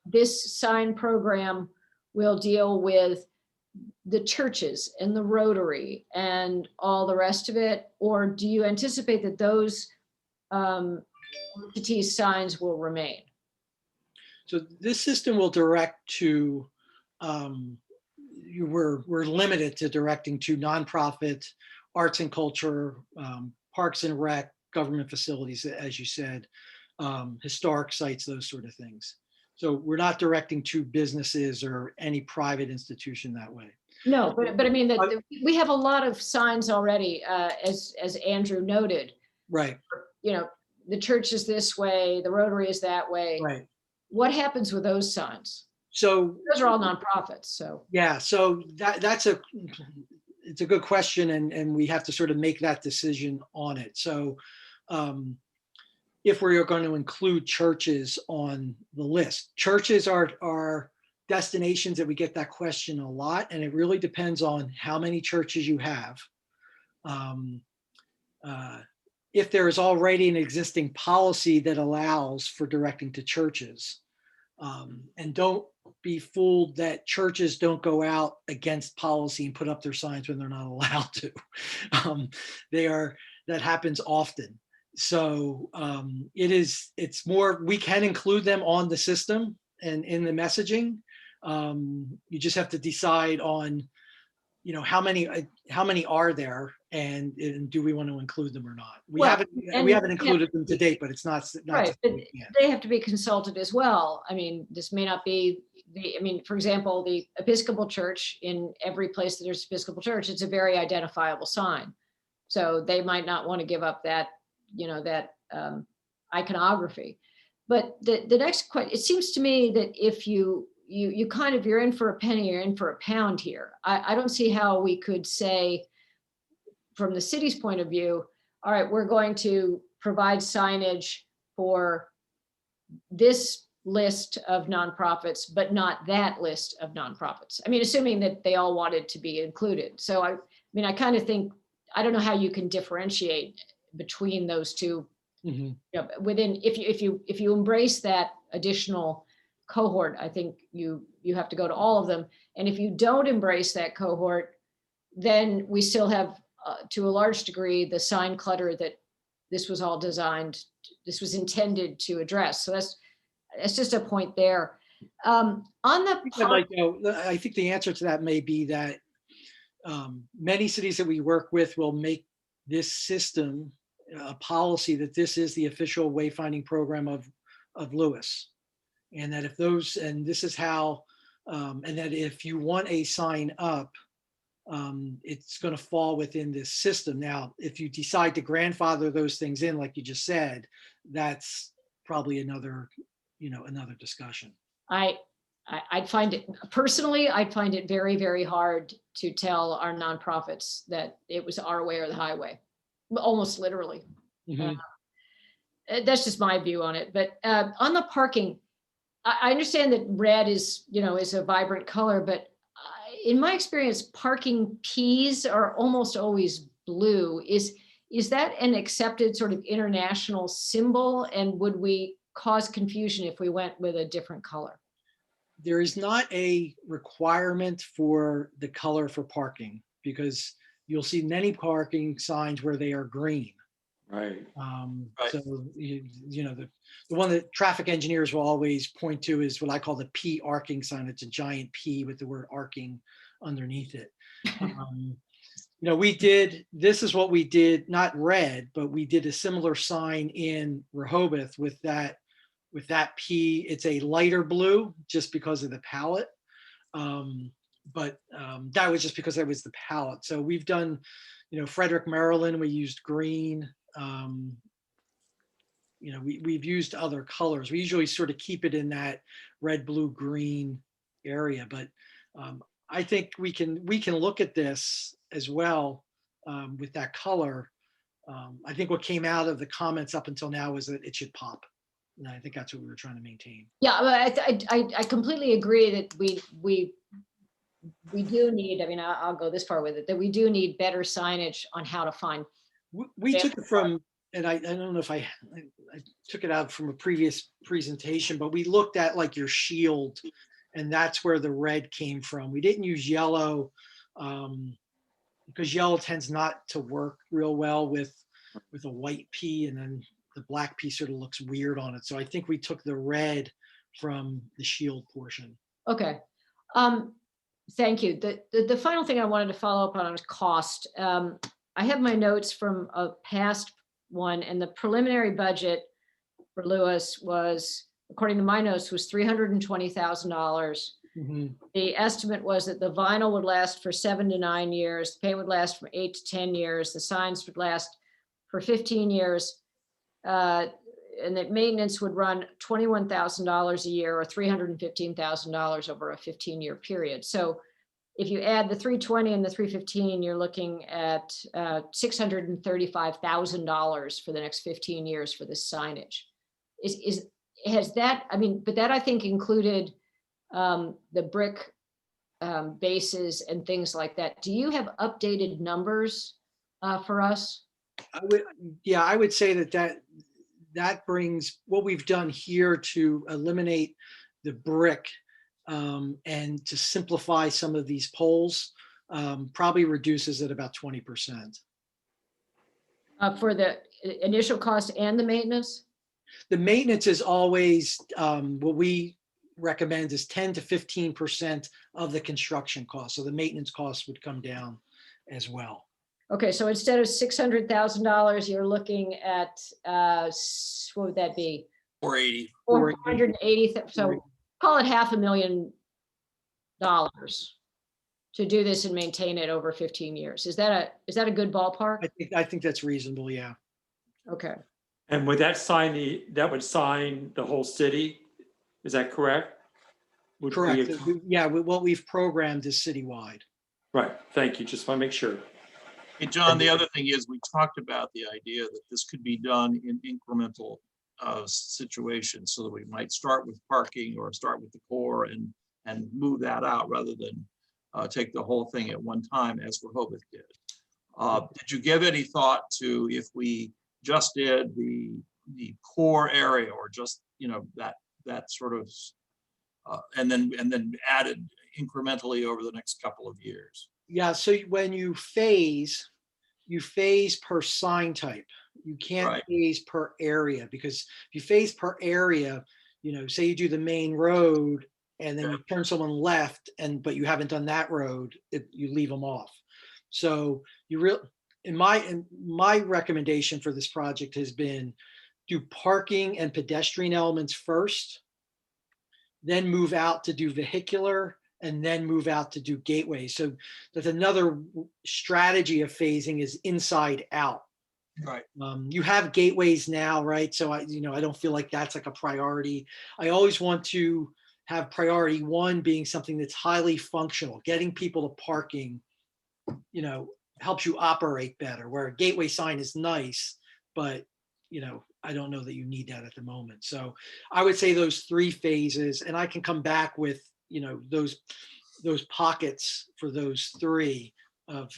this sign program will deal with the churches and the Rotary and all the rest of it? Or do you anticipate that those entities' signs will remain? So this system will direct to, we're limited to directing to nonprofit, arts and culture, parks and rec, government facilities, as you said, historic sites, those sort of things. So we're not directing to businesses or any private institution that way. No, but I mean, we have a lot of signs already, as Andrew noted. Right, The church is this way, the Rotary is that way. right. What happens with those signs? So Those are all nonprofits, so. yeah, so it's a good question, and we have to sort of make that decision on it. So if we're going to include churches on the list, churches are destinations that we get that question a lot, and it really depends on how many churches you have. If there is already an existing policy that allows for directing to churches, and don't be fooled that churches don't go out against policy and put up their signs when they're not allowed to. That happens often. So it's more, we can include them on the system and in the messaging. You just have to decide on, how many are there, and do we want to include them or not? We haven't included them to date, but it's not Right, but they have to be consulted as well. I mean, this may not be for example, the Episcopal Church, in every place that there's Episcopal Church, it's a very identifiable sign. So they might not want to give up that, iconography. But the next question, it seems to me that if you you're in for a penny, you're in for a pound here. I don't see how we could say, from the city's point of view, all right, we're going to provide signage for this list of nonprofits, but not that list of nonprofits. I mean, assuming that they all wanted to be included. So I kind of think, I don't know how you can differentiate between those two. Within, if you embrace that additional cohort, I think you have to go to all of them. And if you don't embrace that cohort, then we still have, to a large degree, the sign clutter that this was intended to address. So that's just a point there. On the I think the answer to that may be that many cities that we work with will make this system a policy that this is the official wayfinding program of Lewis. And that this is how, and that if you want a sign up, it's going to fall within this system. Now, if you decide to grandfather those things in, like you just said, that's probably another discussion. I'd find it very, very hard to tell our nonprofits that it was our way or the highway, almost literally. That's just my view on it. But on the parking, I understand that red is a vibrant color, but in my experience, parking Ps are almost always blue. Is that an accepted sort of international symbol? And would we cause confusion if we went with a different color? There is not a requirement for the color for parking because you'll see many parking signs where they are green. Right. Right. So, you know, the one that traffic engineers will always point to is what I call the P arcing sign. It's a giant P with the word arcing underneath it. You know, this is what we did, not red, but we did a similar sign in Rehoboth with that P. It's a lighter blue just because of the palette. But that was just because that was the palette. So we've done, you know, Frederick, Maryland, we used green. You know, we've used other colors. We usually sort of keep it in that red, blue, green area. But I think we can look at this as well with that color. I think what came out of the comments up until now was that it should pop. And I think that's what we were trying to maintain. Yeah, but I completely agree that we do need, I mean, I'll go this far with it, that we do need better signage on how to find. We took it from, and I don't know if I took it out from a previous presentation, but we looked at like your shield, and that's where the red came from. We didn't use yellow because yellow tends not to work real well with a white P, and then the black P sort of looks weird on it. So I think we took the red from the shield portion. Okay. Thank you. The final thing I wanted to follow up on is cost. I have my notes from a past one, and the preliminary budget for Lewis was, according to my notes, was $320,000. The estimate was that the vinyl would last for 7 to 9 years, the paint would last for 8 to 10 years, the signs would last for 15 years, and that maintenance would run $21,000 a year or $315,000 over a 15-year period. So if you add the 320 and the 315, you're looking at $635,000 for the next 15 years for this signage. Has that, I mean, but that I think included the brick bases and things like that. Do you have updated numbers for us? I would say that brings what we've done here to eliminate the brick and to simplify some of these poles, probably reduces it about 20%. For the initial cost and the maintenance? The maintenance is always, what we recommend is 10 to 15% of the construction cost. So the maintenance costs would come down as well. Okay, so instead of $600,000, you're looking at, what would that be? 480. 480, so call it $500,000 to do this and maintain it over 15 years. Is that a good ballpark? I think that's reasonable, yeah. Okay. And would that that would sign the whole city? Is that correct? Correct. Yeah, what we've programmed is citywide. Right, thank you. Just want to make sure. Hey, John, the other thing is we talked about the idea that this could be done in incremental situations, so that we might start with parking or start with the core and move that out rather than take the whole thing at one time as Rehoboth did. Did you give any thought to if we just did the core area, or just, you know, that sort of and then added incrementally over the next couple of years? Yeah, so when you phase per sign type. You can't Right. phase per area, because if you phase per area, you know, say you do the main road and then you turn someone left, but you haven't done that road, you leave them off. So in my recommendation for this project has been do parking and pedestrian elements first, then move out to do vehicular, and then move out to do gateways. So that's another strategy of phasing is inside out. Right. You have gateways now, right? So I don't feel like that's like a priority. I always want to have priority one being something that's highly functional. Getting people to parking, you know, helps you operate better, where a gateway sign is nice, but, you know, I don't know that you need that at the moment. So I would say those 3 phases, and I can come back with, you know, those pockets for those 3 of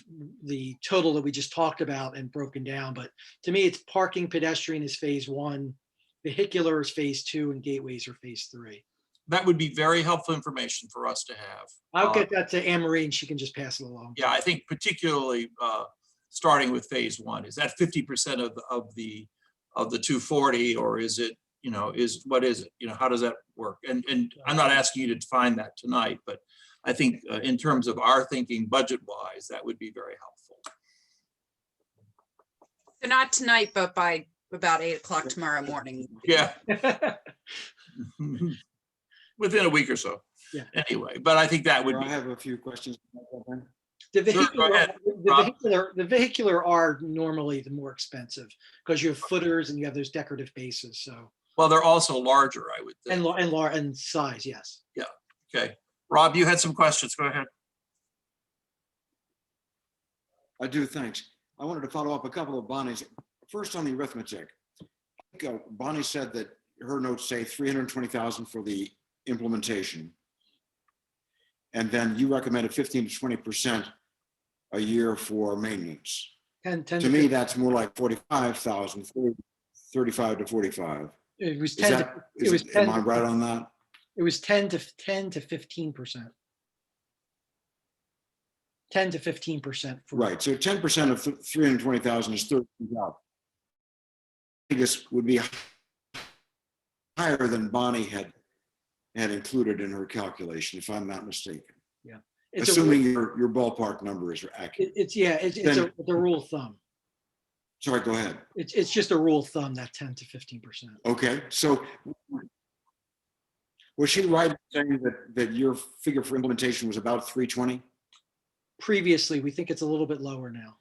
the total that we just talked about and broken down. But to me, it's parking, pedestrian is phase 1, vehicular is phase 2, and gateways are phase 3. That would be very helpful information for us to have. I'll get that to Anne Marie and she can just pass it along. Yeah, I think particularly starting with phase one, is that 50% of the 240, or is it, what is it? How does that work? And I'm not asking you to define that tonight, but I think in terms of our thinking budget-wise, that would be very helpful. So not tonight, but by about 8 o'clock tomorrow morning. Yeah. Within a week or so. Yeah. Anyway, but I think that would I be, have a few questions. The Sure, go ahead, Rob. vehicular are normally the more expensive because you have footers and you have those decorative bases. So well, they're also larger, I would think. and size, yes. Okay. Rob, you had some questions. Go ahead. I do, thanks. I wanted to follow up a couple of Bonnie's. First on the arithmetic. I think, Bonnie said that her notes say 320,000 for the implementation. And then you recommended 15 to 20% a year for maintenance. 10 To me, that's more like 45,000, 35 to 45. it was Is 10 to, that, it was 10 am I right on that? it was 10 to 15%. 10 to 15%. Right, so 10% of 320,000 is 13,000. I guess would be higher than Bonnie had included in her calculation, if I'm not mistaken. It's Assuming your ballpark number is accurate. it's a rule of thumb. Sorry, go ahead. It's just a rule of thumb, that 10 to 15%. Okay, so was she right in saying that your figure for implementation was about 320? Previously, we think it's a little bit lower now.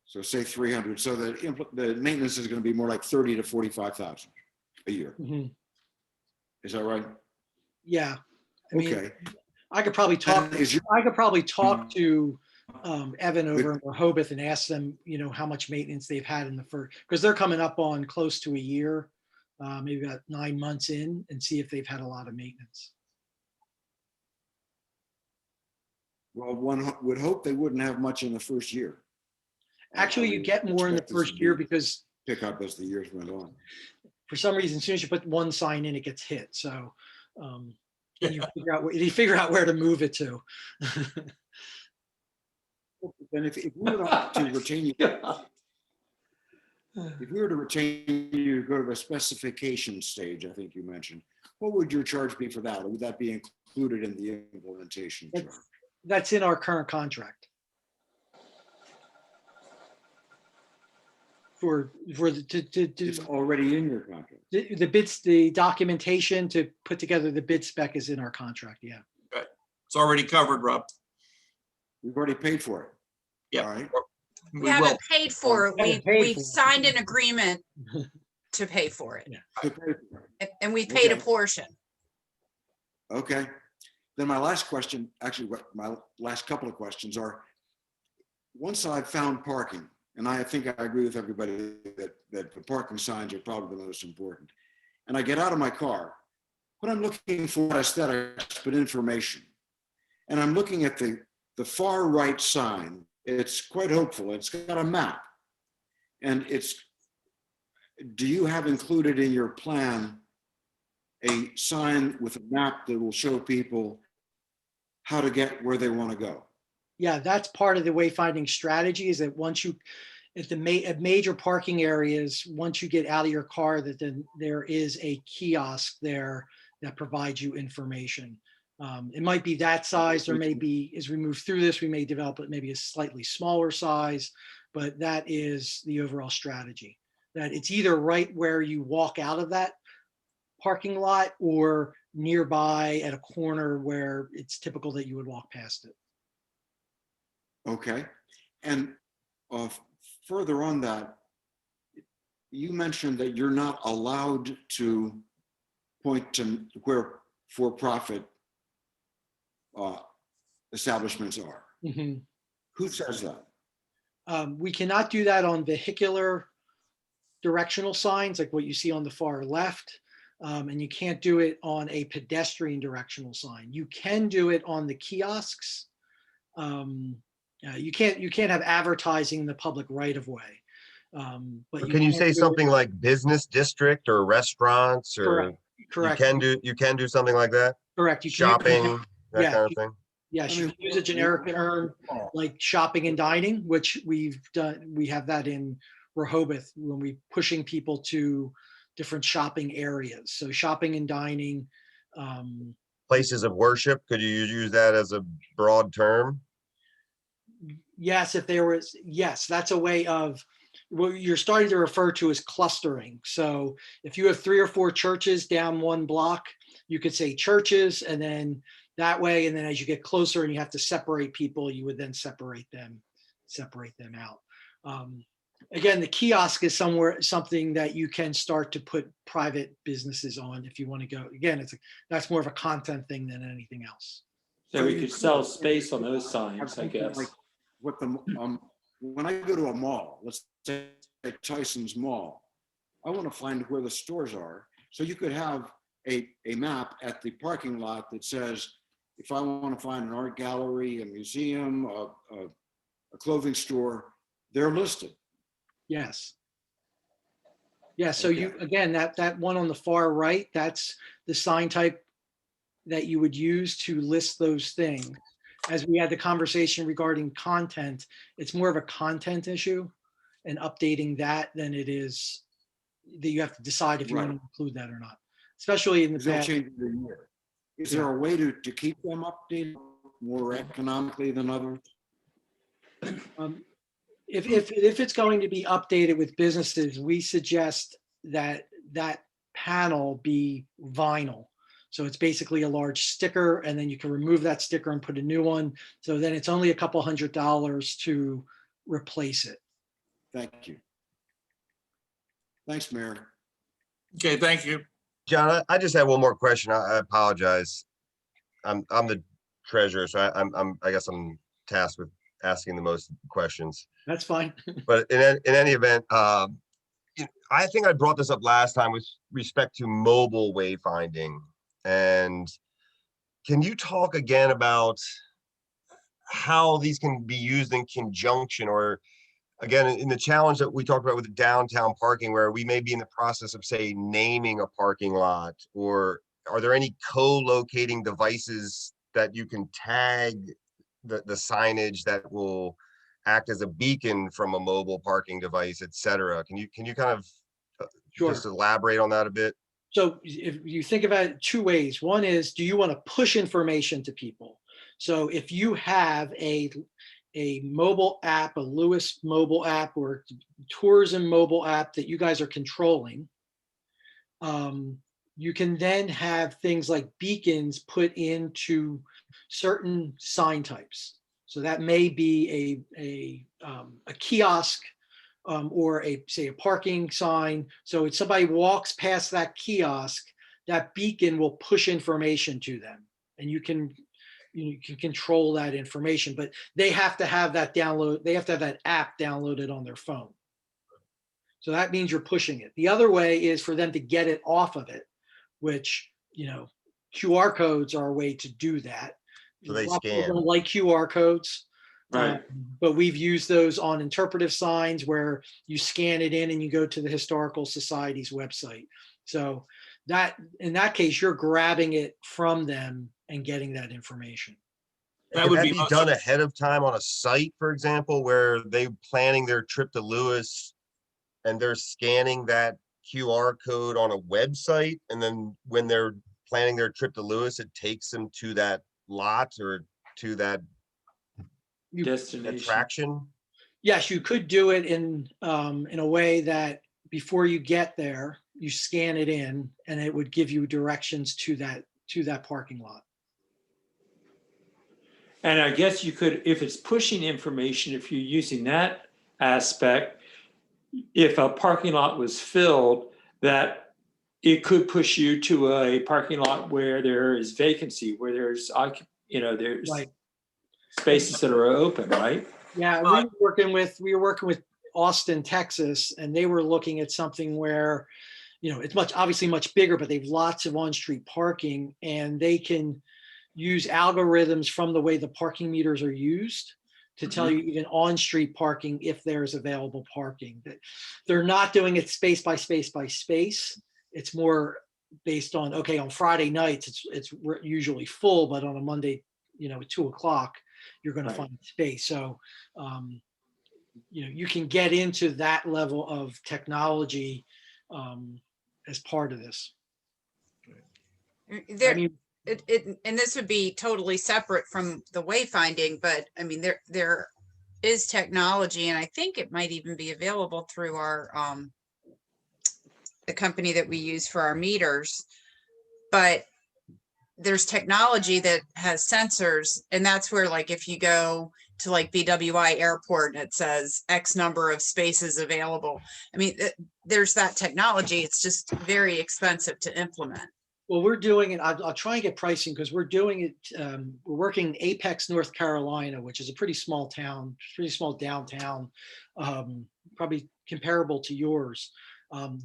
So say 300, so the maintenance is going to be more like 30 to 45,000 a year. Mhm. Is that right? Yeah. I mean, Okay. I could probably talk. And is your- I could probably talk to Evan over in Rehoboth and ask them, how much maintenance they've had in the first, because they're coming up on close to a year, maybe about 9 months in, and see if they've had a lot of maintenance. Well, one would hope they wouldn't have much in the first year. Actually, I you would get more in the expect this first to year be- because Pick up as the years went on. for some reason, as soon as you put one sign in, it gets hit. So and you figure out where to move it to. And if we were to retain you, if we were to retain you to go to the specification stage, I think you mentioned, what would your charge be for that? Or would that be included in the implementation charge? That's in our current contract. For It's already in your contract. the bids, the documentation to put together the bid spec is in our contract. Yeah. It's already covered, Rob. We've already paid for it. Yeah. All right. We We will. haven't paid for it. Haven't paid We've for it. signed an agreement to pay for it. To pay for it. And we paid a Okay. portion. Okay. Then my last question, actually, my last couple of questions are, once I've found parking, and I think I agree with everybody that the parking signs are probably the most important, and I get out of my car, what I'm looking for is not aesthetics, but information. And I'm looking at the far right sign. It's quite hopeful. It's got a map. And do you have included in your plan a sign with a map that will show people how to get where they want to go? Yeah, that's part of the wayfinding strategy, is that once you, at major parking areas, once you get out of your car, that then there is a kiosk there that provides you information. It might be that size, or maybe as we move through this, we may develop it maybe a slightly smaller size, but that is the overall strategy. That it's either right where you walk out of that parking lot or nearby at a corner where it's typical that you would walk past it. Okay. And further on that, you mentioned that you're not allowed to point to where for-profit establishments are. Mhm. Who says that? We cannot do that on vehicular directional signs like what you see on the far left. And you can't do it on a pedestrian directional sign. You can do it on the kiosks. You can't have advertising in the public right of way. But Can you can say do it- something like business district or restaurants or Correct, correct, you can do something like that? correct. You can use- Shopping, that Yeah, kind of thing? yes, I you mean, can use a generic term like shopping and dining, which we've done, we have that in Rehoboth when we pushing people to different shopping areas. So shopping and dining. Places of worship, could you use that as a broad term? Yes, if there was, yes, that's a way of, what you're starting to refer to as clustering. So if you have 3 or 4 churches down one block, you could say churches, and then that way, and then as you get closer and you have to separate people, you would then separate them out. Again, the kiosk is something that you can start to put private businesses on if you want to go. Again, that's more of a content thing than anything else. So we could sell space on those signs, I guess. Like what the, when I go to a mall, let's say Tyson's Mall, I want to find where the stores are. So you could have a map at the parking lot that says, if I want to find an art gallery, a museum, a clothing store, they're listed. Yes. Yeah, so you, Okay. again, that one on the far right, that's the sign type that you would use to list those things. As we had the conversation regarding content, it's more of a content issue and updating that than it is that you have to decide if you want to include that or not, especially in the They'll past. change it in a year. Is there a way to keep them updated more economically than others? If it's going to be updated with businesses, we suggest that that panel be vinyl. So it's basically a large sticker, and then you can remove that sticker and put a new one. So then it's only a couple $100 to replace it. Thank you. Thanks, Mayor. Okay, thank you. John, I just have one more question. I apologize. I'm the treasurer, so I guess I'm tasked with asking the most questions. That's fine. But in any event, I think I brought this up last time with respect to mobile wayfinding. And can you talk again about how these can be used in conjunction, or again, in the challenge that we talked about with the downtown parking, where we may be in the process of, say, naming a parking lot, or are there any co-locating devices that you can tag the signage that will act as a beacon from a mobile parking device, et cetera? Can you kind of just elaborate on that a bit? So if you think about it 2 ways, one is, do you want to push information to people? So if you have a mobile app, a Lewis mobile app or tourism mobile app that you guys are controlling, you can then have things like beacons put into certain sign types. So that may be a kiosk, or say a parking sign. So if somebody walks past that kiosk, that beacon will push information to them, and you can control that information, but they have to have that download. They have to have that app downloaded on their phone. So that means you're pushing it. The other way is for them to get it off of it, which, QR codes are a way to do that. So they A lot of people scan. don't like QR codes. Right. But we've used those on interpretive signs where you scan it in and you go to the Historical Society's website. So that, in that case, you're grabbing it from them and getting that information. That Could would that be be most- done ahead of time on a site, for example, where they planning their trip to Lewis and they're scanning that QR code on a website, and then when they're planning their trip to Lewis, it takes them to that lot or to that Destination. attraction? Yes, you could do it in a way that before you get there, you scan it in and it would give you directions to that parking lot. And I guess you could, if it's pushing information, if you're using that aspect, if a parking lot was filled, that it could push you to a parking lot where there is vacancy, where there's, there's Right. spaces that are open, right? Yeah, we were working with Austin, Texas, and they were looking at something where, it's obviously much bigger, but they've lots of on-street parking, and they can use algorithms from the way the parking meters are used to tell you even on-street parking if there's available parking. They're not doing it space by space by space. It's more based on, okay, on Friday nights, it's usually full, but on a Monday, at 2:00, you're going to find space. So, you can get into that level of technology as part of this. There, I mean, and this would be totally separate from the wayfinding, but I mean, there is technology, and I think it might even be available through our, the company that we use for our meters. But there's technology that has sensors, and that's where, like, if you go to like BWI airport and it says X number of spaces available, I mean, there's that technology. It's just very expensive to implement. well, we're doing it. I'll try and get pricing because we're doing it. We're working in Apex, North Carolina, which is a pretty small town, pretty small downtown, probably comparable to yours.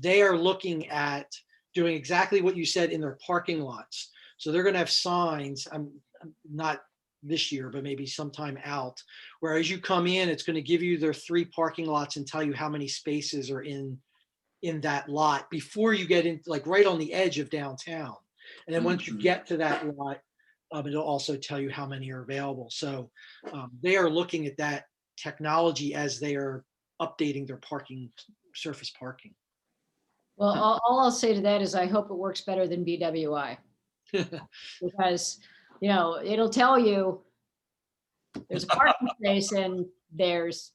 They are looking at doing exactly what you said in their parking lots. So they're going to have signs. I'm not this year, but maybe sometime out, where as you come in, it's going to give you their 3 parking lots and tell you how many spaces are in that lot before you get in, like right on the edge of downtown. And then once you get to that lot, it'll also tell you how many are available. So they are looking at that technology as they are updating their parking, surface parking. Well, all I'll say to that is I hope it works better than BWI. Because, it'll tell you there's a parking space and it's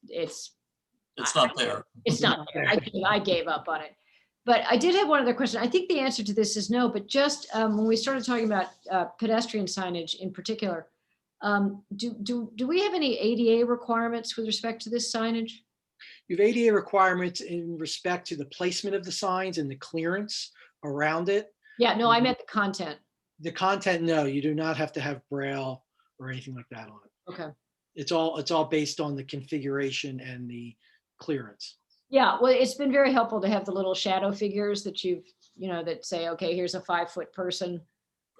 not there. It's not there. I gave up on it. But I did have one other question. I think the answer to this is no, but just when we started talking about pedestrian signage in particular, do we have any ADA requirements with respect to this signage? You have ADA requirements in respect to the placement of the signs and the clearance around it. Yeah, no, I meant the content. The content, no, you do not have to have Braille or anything like that on it. Okay. It's all based on the configuration and the clearance. Yeah, well, it's been very helpful to have the little shadow figures that that say, okay, here's a 5-foot person,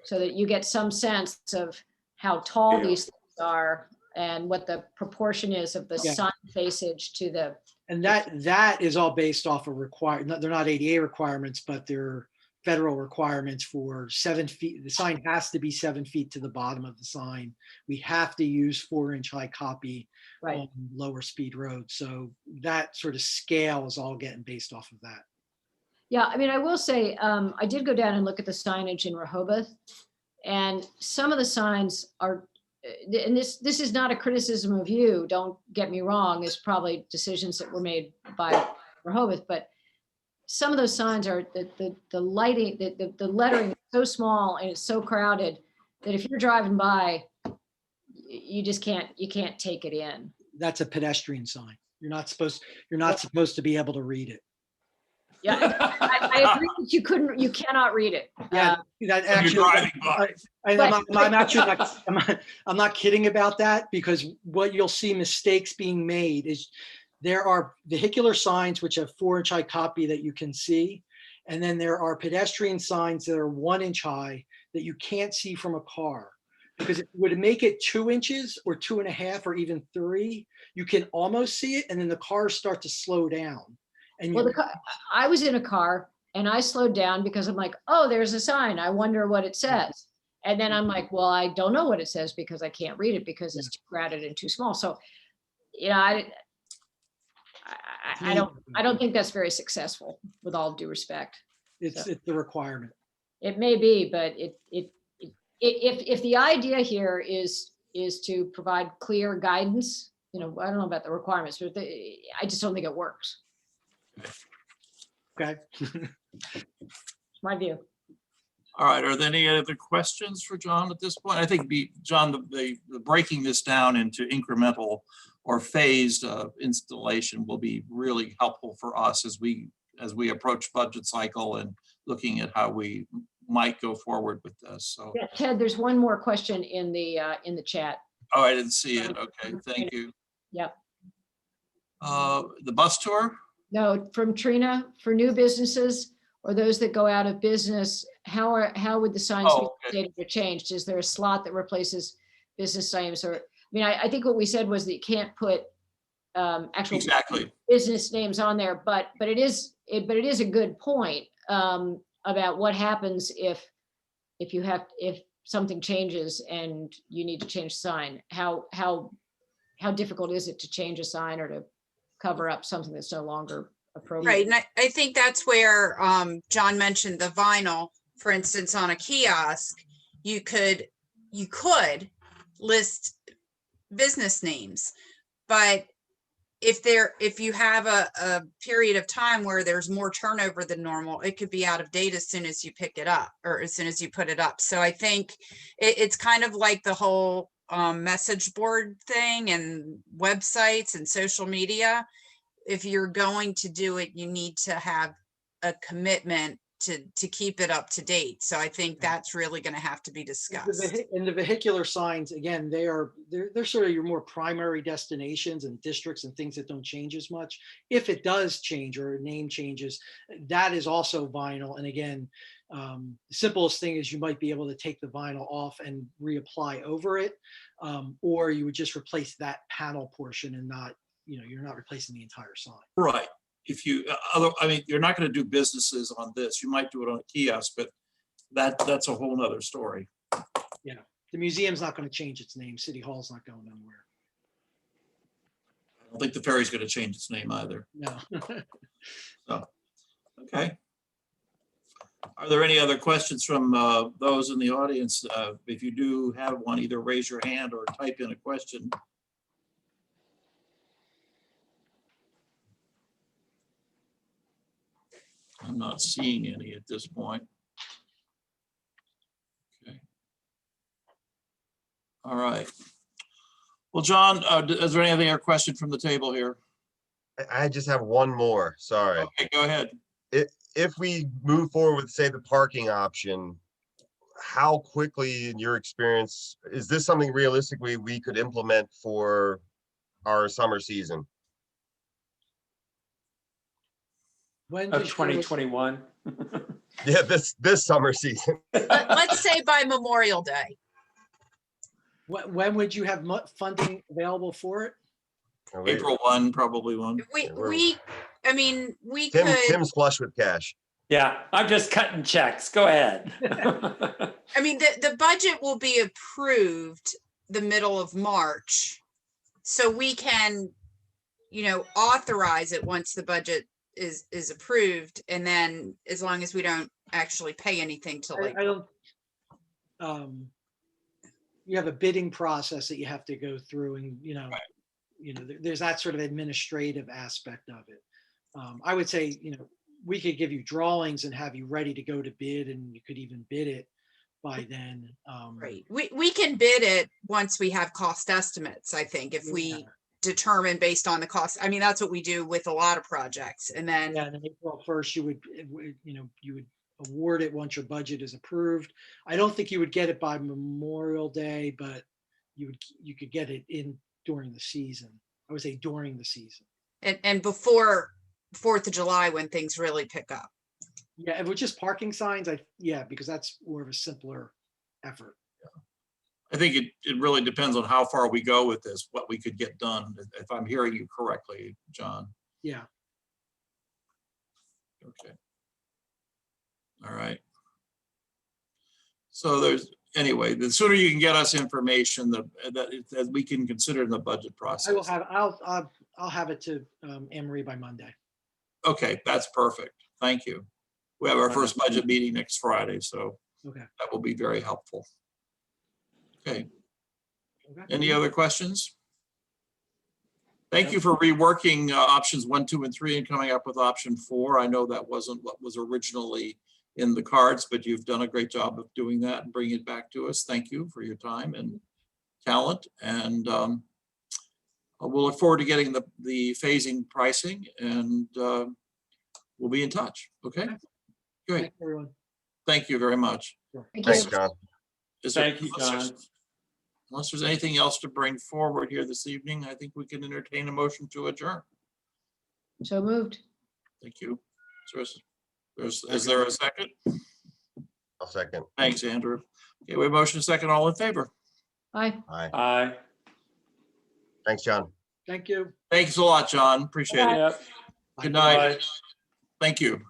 so that you get some sense of how tall these things are and what the proportion is of the sun facage to the. And that is all based off of they're not ADA requirements, but they're federal requirements for 7 feet. The sign has to be 7 feet to the bottom of the sign. We have to use 4-inch high copy on lower speed roads. So that sort of scale is all getting based off of that. Yeah, I mean, I will say, I did go down and look at the signage in Rehoboth, and some of the signs are, and this is not a criticism of you, don't get me wrong, it's probably decisions that were made by Rehoboth, but some of those signs are the lighting, the lettering is so small and it's so crowded that if you're driving by, you can't take it in. That's a pedestrian sign. You're not supposed to be able to read it. Yeah, I agree that you cannot read it. Yeah, that actually, I'm not kidding about that, because what you'll see mistakes being made is there are vehicular signs which have 4-inch high copy that you can see. And then there are pedestrian signs that are 1-inch high that you can't see from a car. Because if you would make it 2 inches or 2.5 or even 3, you can almost see it. And then the cars start to slow down. And I was in a car and I slowed down because I'm like, oh, there's a sign. I wonder what it says. And then I'm like, well, I don't know what it says because I can't read it because it's too crowded and too small. So, I don't think that's very successful, with all due respect. It's the requirement. It may be, but if the idea here is to provide clear guidance, I don't know about the requirements, but I just don't think it works. Okay. It's my view. All right, are there any other questions for John at this point? I think, John, the breaking this down into incremental or phased installation will be really helpful for us as we approach budget cycle and looking at how we might go forward with this. So, Yeah, Ted, there's one more question in the chat. oh, I didn't see it. Okay, thank you. Yep. The bus tour? No, from Trina, for new businesses or those that go out of business, how would the signs be updated or changed? Is there a slot that replaces business names? Or mean, I think what we said was that you can't put actual Exactly. business names on there, but it is a good point about what happens if something changes and you need to change the sign. How difficult is it to change a sign or to cover up something that's no longer appropriate? Right, and I think that's where John mentioned the vinyl, for instance, on a kiosk, you could list business names, but if you have a period of time where there's more turnover than normal, it could be out of date as soon as you pick it up or as soon as you put it up. So I think it's kind of like the whole message board thing and websites and social media. If you're going to do it, you need to have a commitment to keep it up to date. So I think that's really going to have to be discussed. And the vehicular signs, again, they're sort of your more primary destinations and districts and things that don't change as much. If it does change or a name changes, that is also vinyl. And again, the simplest thing is you might be able to take the vinyl off and reapply over it, or you would just replace that panel portion and not, you're not replacing the entire sign. Right. If you, I mean, you're not going to do businesses on this. You might do it on a kiosk, but that's a whole nother story. Yeah, the museum's not going to change its name. City Hall's not going anywhere. I don't think the ferry's going to change its name either. No. So, okay. Are there any other questions from those in the audience? If you do have one, either raise your hand or type in a question. I'm not seeing any at this point. Okay. All right. Well, John, is there any other question from the table here? I just have one more, sorry. Okay, go ahead. If we move forward with, say, the parking option, how quickly, in your experience, is this something realistically we could implement for our summer season? When Of did you- 2021. Yeah, this summer season. Let's say by Memorial Day. When would you have funding available for it? Oh, wait. April 1, probably 1. I mean, we Tim, could, Tim's flush with cash. Yeah, I'm just cutting checks. Go ahead. I mean, the budget will be approved the middle of March. So we can, authorize it once the budget is approved. And then as long as we don't actually pay anything till like, I don't. You have a bidding process that you have to go through, and there's that sort of administrative aspect of it. I would say, we could give you drawings and have you ready to go to bid, and you could even bid it by then. right. We can bid it once we have cost estimates, I think, if we determine based on the cost. I mean, that's what we do with a lot of projects. And then, Yeah, and then April 1st, you would award it once your budget is approved. I don't think you would get it by Memorial Day, but you could get it in during the season. I would say during the season. and before 4th of July, when things really pick up. Yeah, if it was just parking signs, because that's more of a simpler effort. I think it really depends on how far we go with this, what we could get done, if I'm hearing you correctly, John. Yeah. Okay. All right. So anyway, the sooner you can get us information that we can consider in the budget process. I'll have it to Anne Marie by Monday. Okay, that's perfect. Thank you. We have our first budget meeting next Friday, so Okay. that will be very helpful. Okay. Okay. Any other questions? Thank you for reworking options 1, 2, and 3 and coming up with option 4. I know that wasn't what was originally in the cards, but you've done a great job of doing that and bringing it back to us. Thank you for your time and talent. And we'll look forward to getting the phasing pricing, and we'll be in touch. Okay, great. Thanks, everyone. Thank you very much. Thank Thanks, you. John. Thank you, John. Unless there's anything else to bring forward here this evening, I think we can entertain a motion to adjourn. So moved. Thank you. Is there a second? I'll second. Thanks, Andrew. Okay, we have motion second. All in favor? Aye. Aye. Aye. Thanks, John. Thank you. Thanks a lot, John. Appreciate it. Yep. Good night. Thank you.